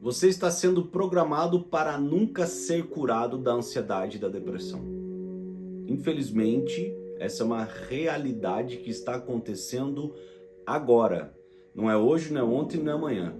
Você está sendo programado para nunca ser curado da ansiedade e da depressão. Infelizmente, essa é uma realidade que está acontecendo agora. Não é hoje, não é ontem, não é amanhã.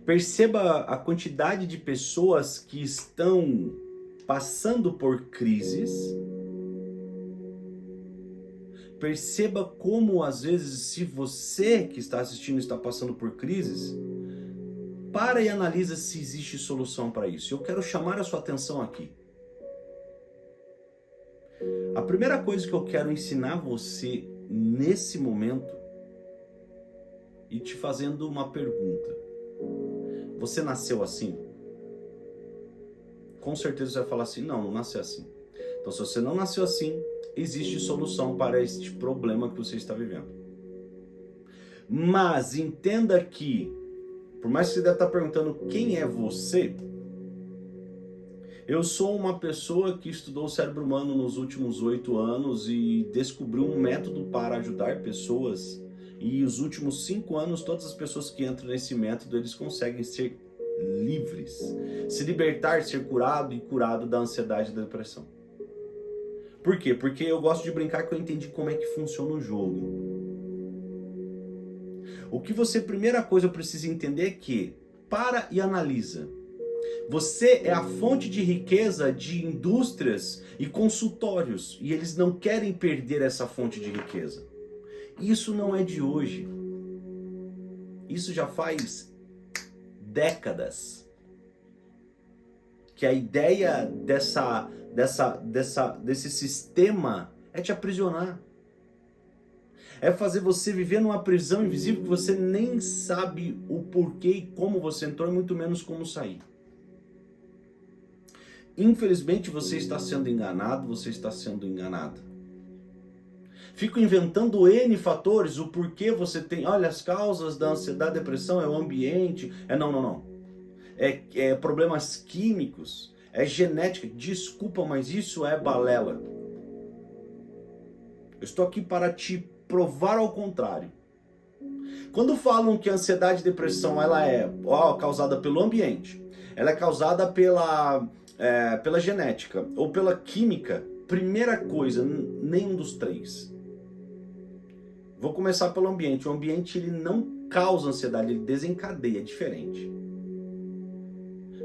Perceba a quantidade de pessoas que estão passando por crises. Perceba como, às vezes, se você que está assistindo está passando por crises, para e analisa se existe solução para isso. Eu quero chamar a sua atenção aqui. A primeira coisa que eu quero ensinar você nesse momento e te fazendo uma pergunta. Você nasceu assim? Com certeza você vai falar assim, não nasceu assim. Então se você não nasceu assim, existe solução para este problema que você está vivendo. Mas entenda que, por mais que você deve estar perguntando quem é você, eu sou uma pessoa que estudou o cérebro humano nos últimos 8 anos e descobriu um método para ajudar pessoas. E os últimos 5 anos, todas as pessoas que entram nesse método, eles conseguem ser livres, se libertar, ser curado e curado da ansiedade e da depressão. Por quê? Porque eu gosto de brincar que eu entendi como é que funciona o jogo. O que você, primeira coisa, precisa entender é que, para e analisa. Você é a fonte de riqueza de indústrias e consultórios, e eles não querem perder essa fonte de riqueza. Isso não é de hoje. Isso já faz décadas. Que a ideia desse sistema é te aprisionar. É fazer você viver numa prisão invisível que você nem sabe o porquê e como você entrou, e muito menos como sair. Infelizmente você está sendo enganado, você está sendo enganada. Fico inventando N fatores, o porquê você tem, olha, as causas da ansiedade, depressão, é o ambiente, não. É problemas químicos, é genética, desculpa, mas isso é balela. Eu estou aqui para te provar ao contrário. Quando falam que a ansiedade e depressão ela é causada pelo ambiente, ela é causada pela genética ou pela química, primeira coisa, nenhum dos três. Vou começar pelo ambiente. O ambiente ele não causa ansiedade, ele desencadeia, é diferente.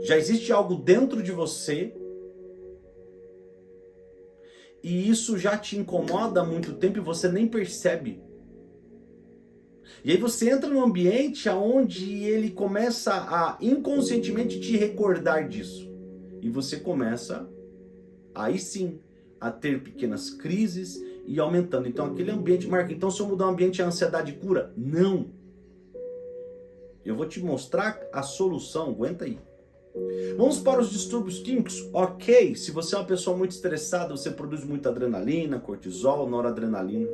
Já existe algo dentro de você e isso já te incomoda há muito tempo e você nem percebe. E aí você entra num ambiente onde ele começa a inconscientemente te recordar disso. E você começa, aí sim, a ter pequenas crises e aumentando. Então aquele ambiente, Marco, então se eu mudar o ambiente a ansiedade cura? Não. Eu vou te mostrar a solução, aguenta aí. Vamos para os distúrbios químicos? Ok, se você é uma pessoa muito estressada, você produz muita adrenalina, cortisol, noradrenalina.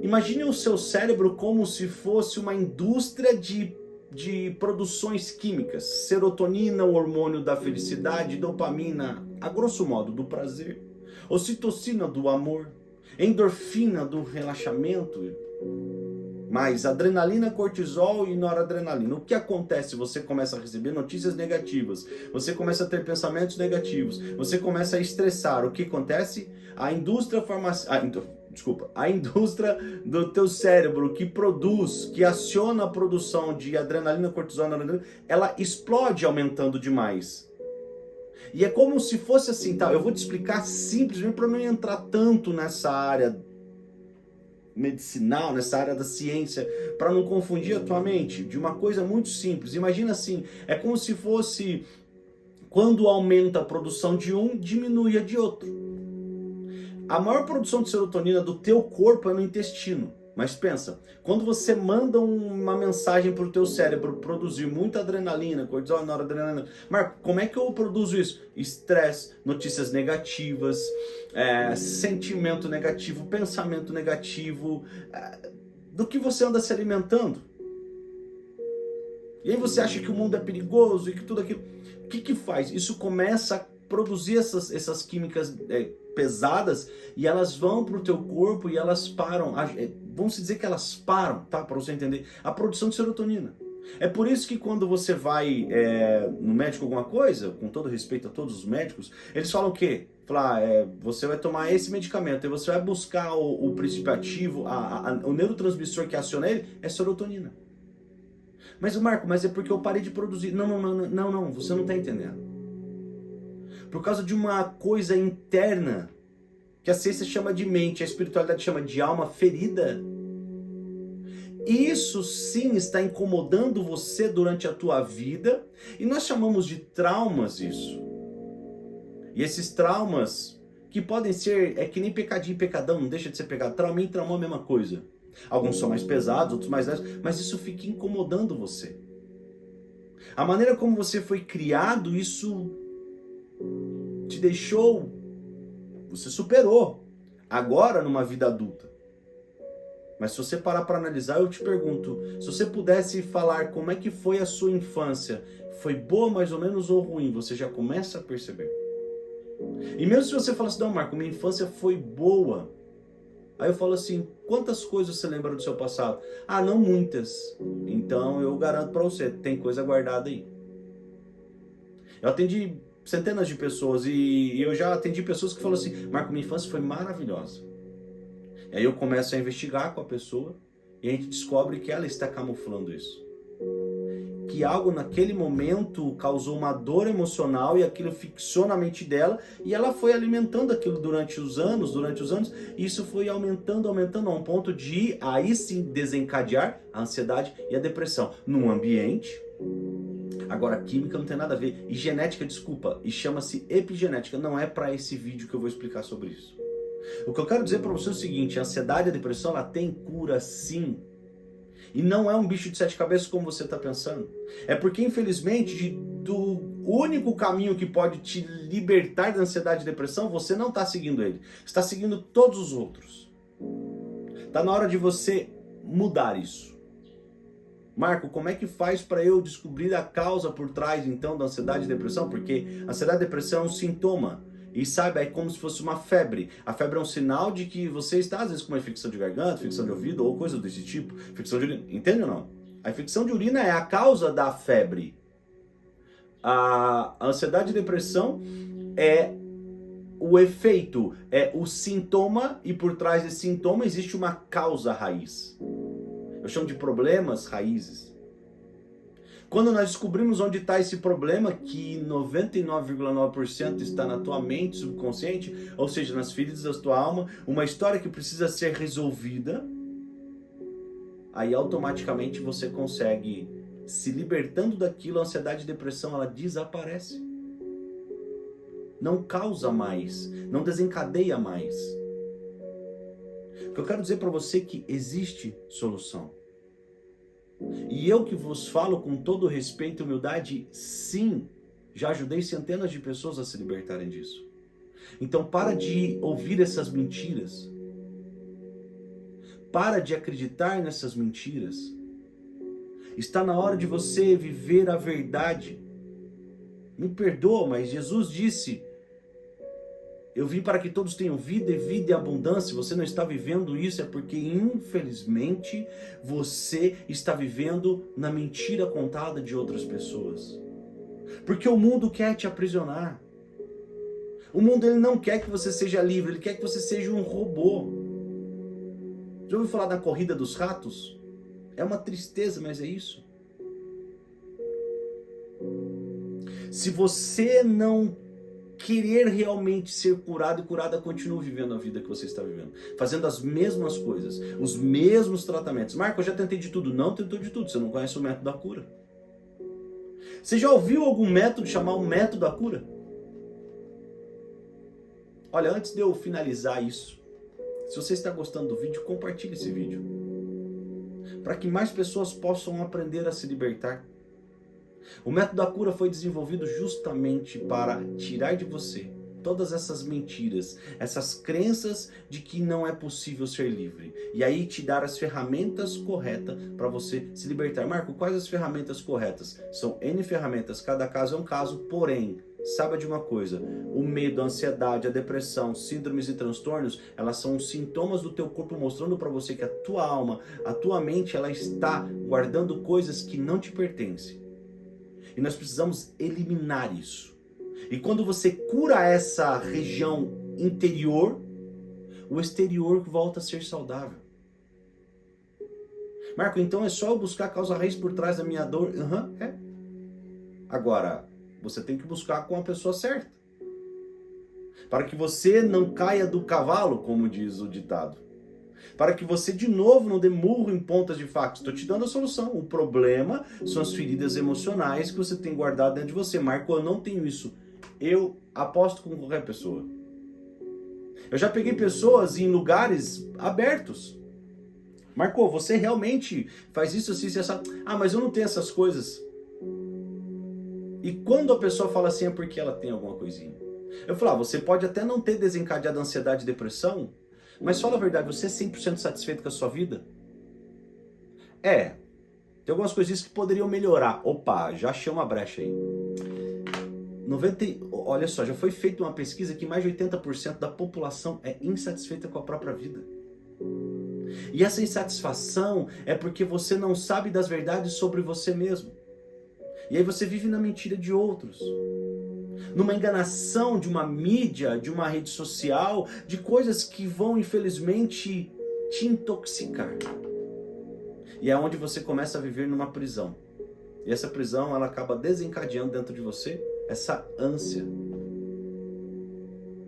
Imagine o seu cérebro como se fosse uma indústria de produções químicas. Serotonina, o hormônio da felicidade, dopamina, a grosso modo, do prazer. Ocitocina, do amor. Endorfina, do relaxamento. Mais adrenalina, cortisol e noradrenalina. O que acontece? Você começa a receber notícias negativas. Você começa a ter pensamentos negativos. Você começa a estressar. O que acontece? A indústria a indústria do teu cérebro que produz, que aciona a produção de adrenalina, cortisol e noradrenalina, ela explode aumentando demais. E é como se fosse assim, tá? Eu vou te explicar simplesmente para não entrar tanto nessa área medicinal, nessa área da ciência, para não confundir a tua mente, de uma coisa muito simples. Imagina assim, é como se fosse quando aumenta a produção de um, diminui a de outro. A maior produção de serotonina do teu corpo é no intestino. Mas pensa, quando você manda uma mensagem para o teu cérebro produzir muita adrenalina, cortisol, noradrenalina, Marco, como é que eu produzo isso? Estresse, notícias negativas, sentimento negativo, pensamento negativo, do que você anda se alimentando. E aí você acha que o mundo é perigoso e que tudo aquilo. O que faz? Isso começa a produzir essas químicas pesadas e elas vão para o teu corpo e elas param. Vamos dizer que elas param, tá? Para você entender. A produção de serotonina. É por isso que quando você vai no médico alguma coisa, com todo respeito a todos os médicos, eles falam o quê? Falar, você vai tomar esse medicamento e você vai buscar o princípio ativo, o neurotransmissor que aciona ele é serotonina. Mas Marco, mas é porque eu parei de produzir. Não, você não está entendendo. Por causa de uma coisa interna, que a ciência chama de mente, a espiritualidade chama de alma ferida. Isso sim está incomodando você durante a tua vida, e nós chamamos de traumas isso. E esses traumas, que podem ser, que nem pecadinho e pecadão, não deixa de ser pecado. Trauminha e traumão é a mesma coisa. Alguns são mais pesados, outros mais leves, mas isso fica incomodando você. A maneira como você foi criado, isso te deixou, você superou, agora numa vida adulta. Mas se você parar para analisar, eu te pergunto, se você pudesse falar como é que foi a sua infância, foi boa mais ou menos ou ruim, você já começa a perceber. E mesmo se você falar assim, não Marco, minha infância foi boa. Aí eu falo assim, quantas coisas você lembra do seu passado? Ah, não muitas. Então eu garanto para você, tem coisa guardada aí. Eu atendi centenas de pessoas e eu já atendi pessoas que falam assim, Marco, minha infância foi maravilhosa. E aí eu começo a investigar com a pessoa e a gente descobre que ela está camuflando isso. Que algo naquele momento causou uma dor emocional e aquilo fixou na mente dela e ela foi alimentando aquilo durante os anos, e isso foi aumentando a um ponto de aí sim desencadear a ansiedade e a depressão num ambiente. Agora, química não tem nada a ver, e genética, desculpa, e chama-se epigenética, não é para esse vídeo que eu vou explicar sobre isso. O que eu quero dizer para você é o seguinte, a ansiedade e a depressão, ela tem cura sim. E não é um bicho de 7 cabeças como você está pensando. É porque, infelizmente, do único caminho que pode te libertar da ansiedade e depressão, você não está seguindo ele. Está seguindo todos os outros. Está na hora de você mudar isso. Marco, como é que faz para eu descobrir a causa por trás, então, da ansiedade e depressão? Porque a ansiedade e depressão é um sintoma. E saiba, é como se fosse uma febre. A febre é um sinal de que você está, às vezes, com uma infecção de garganta, infecção de ouvido ou coisa desse tipo. Infecção de urina. Entende ou não? A infecção de urina é a causa da febre. A ansiedade e depressão é o efeito, é o sintoma, e por trás desse sintoma existe uma causa raiz. Eu chamo de problemas raízes. Quando nós descobrimos onde está esse problema, que 99,9% está na tua mente subconsciente, ou seja, nas feridas da tua alma, uma história que precisa ser resolvida, aí automaticamente você consegue, se libertando daquilo, a ansiedade e a depressão, ela desaparece. Não causa mais, não desencadeia mais. O que eu quero dizer para você é que existe solução. E eu que vos falo com todo respeito e humildade, sim, já ajudei centenas de pessoas a se libertarem disso. Então para de ouvir essas mentiras. Para de acreditar nessas mentiras. Está na hora de você viver a verdade. Me perdoa, mas Jesus disse, eu vim para que todos tenham vida e vida em abundância. Você não está vivendo isso, é porque infelizmente você está vivendo na mentira contada de outras pessoas. Porque o mundo quer te aprisionar. O mundo ele não quer que você seja livre, ele quer que você seja um robô. Já ouviu falar da corrida dos ratos? É uma tristeza, mas é isso. Se você não querer realmente ser curado e curada, continue vivendo a vida que você está vivendo, fazendo as mesmas coisas, os mesmos tratamentos. Marco, eu já tentei de tudo. Não tentou de tudo, você não conhece o método da cura. Você já ouviu algum método chamar o método da cura? Olha, antes de eu finalizar isso, se você está gostando do vídeo, compartilhe esse vídeo, para que mais pessoas possam aprender a se libertar. O método da cura foi desenvolvido justamente para tirar de você todas essas mentiras, essas crenças de que não é possível ser livre. E aí te dar as ferramentas corretas para você se libertar. Marco, quais as ferramentas corretas? São N ferramentas, cada caso é um caso, porém, Saiba de uma coisa, o medo, a ansiedade, a depressão, síndromes e transtornos, elas são os sintomas do teu corpo mostrando para você que a tua alma, a tua mente, ela está guardando coisas que não te pertencem. E nós precisamos eliminar isso. E quando você cura essa região interior, o exterior volta a ser saudável. Marco, então é só eu buscar a causa raiz por trás da minha dor? É. Agora, você tem que buscar com a pessoa certa. Para que você não caia do cavalo, como diz o ditado. Para que você de novo não dê murro em pontas de faca. Estou te dando a solução. O problema são as feridas emocionais que você tem guardado dentro de você. Marco, eu não tenho isso. Eu aposto com qualquer pessoa. Eu já peguei pessoas em lugares abertos. Marco, você realmente faz isso assim, essa... mas eu não tenho essas coisas. E quando a pessoa fala assim, é porque ela tem alguma coisinha. Eu falo, você pode até não ter desencadeado ansiedade e depressão, mas fala a verdade, você é 100% satisfeito com a sua vida? Tem algumas coisinhas que poderiam melhorar. Opa, já achei uma brecha aí. Olha só, já foi feita uma pesquisa que mais de 80% da população é insatisfeita com a própria vida. E essa insatisfação é porque você não sabe das verdades sobre você mesmo. E aí você vive na mentira de outros. Numa enganação de uma mídia, de uma rede social, de coisas que vão, infelizmente, te intoxicar. E é onde você começa a viver numa prisão. E essa prisão, ela acaba desencadeando dentro de você essa ânsia.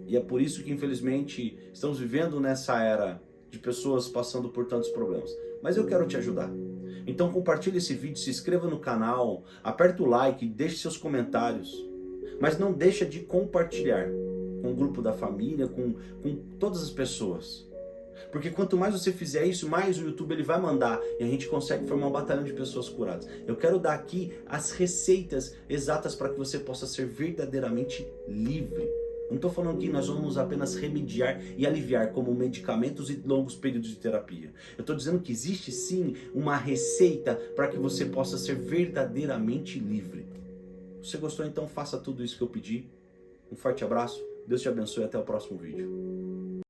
E é por isso que, infelizmente, estamos vivendo nessa era de pessoas passando por tantos problemas. Mas eu quero te ajudar. Então compartilhe esse vídeo, se inscreva no canal, aperta o like, deixe seus comentários. Mas não deixa de compartilhar com o grupo da família, com todas as pessoas. Porque quanto mais você fizer isso, mais o YouTube ele vai mandar e a gente consegue formar um batalhão de pessoas curadas. Eu quero dar aqui as receitas exatas para que você possa ser verdadeiramente livre. Não estou falando que nós vamos apenas remediar e aliviar como medicamentos e longos períodos de terapia. Eu estou dizendo que existe sim uma receita para que você possa ser verdadeiramente livre. Você gostou? Então faça tudo isso que eu pedi. Um forte abraço, Deus te abençoe e até o próximo vídeo.